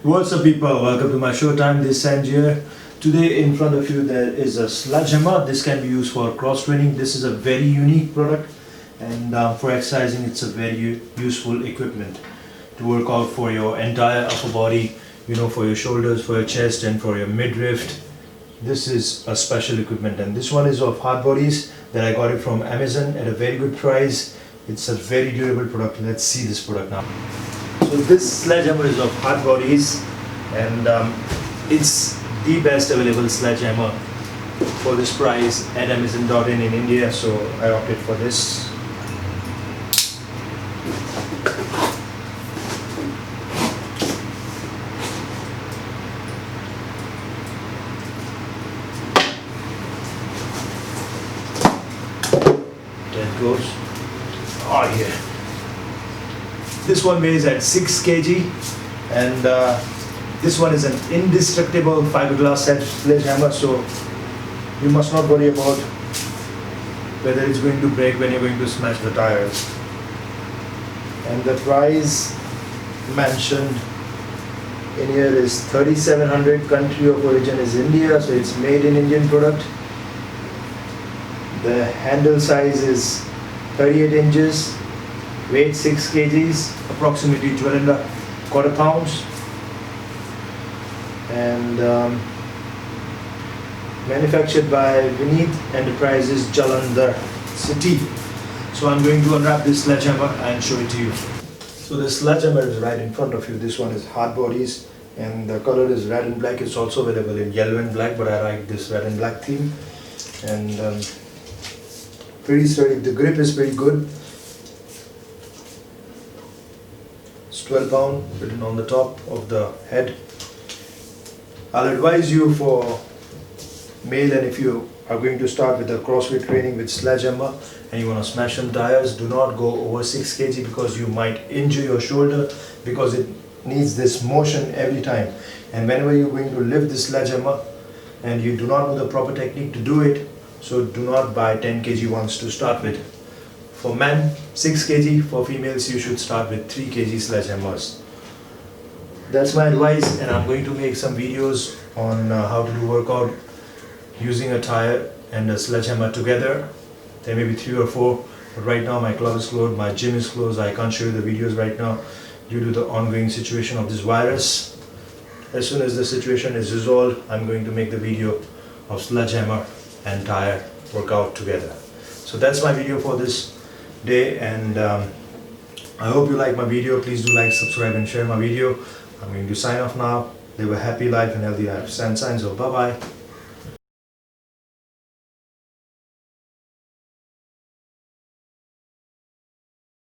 What's up people, welcome to my showtime. This Sanj here. Today in front of you there is a sledgehammer. This can be used for cross training. This is a very unique product, and for exercising it's a very useful equipment to work out for your entire upper body, for your shoulders, for your chest and for your midriff. This is a special equipment, and this one is of hard bodies that I got it from Amazon at a very good price. It's a very durable product. Let's see this product now. So this sledgehammer is of hard bodies, and it's the best available sledgehammer for this price at Amazon.in in India, so I opted for this. There it goes. Oh yeah. This one weighs at 6 kg, and this one is an indestructible fiberglass sledgehammer, so you must not worry about whether it's going to break when you're going to smash the tires. And the price mentioned in here is 3700. Country of origin is India, so it's made in Indian product. The handle size is 38 inches. Weight 6 kgs, approximately 12.25 pounds, and manufactured by Vineet Enterprises, Jalandhar City. So I'm going to unwrap this sledgehammer and show it to you. So the sledgehammer is right in front of you. This one is hard bodies, and the color is red and black. It's also available in yellow and black, but I like this red and black theme. And pretty sturdy. The grip is pretty good. 12 pound written on the top of the head. I'll advise you for male, and if you are going to start with the CrossFit training with sledgehammer and you want to smash some tires, do not go over 6 kg because you might injure your shoulder, because it needs this motion every time. And whenever you're going to lift this sledgehammer and you do not know the proper technique to do it, so do not buy 10 kg ones to start with. For men, 6 kg. For females, you should start with 3 kg sledgehammers. That's my advice, and I'm going to make some videos on how to do workout using a tire and a sledgehammer together. There may be 3 or 4, but right now my club is closed, my gym is closed. I can't show you the videos right now due to the ongoing situation of this virus. As soon as the situation is resolved, I'm going to make the video of sledgehammer and tire workout together. So that's my video for this day, and I hope you like my video. Please do like, subscribe and share my video. I'm going to sign off now. Live a happy life and healthy life. Send signs of bye bye.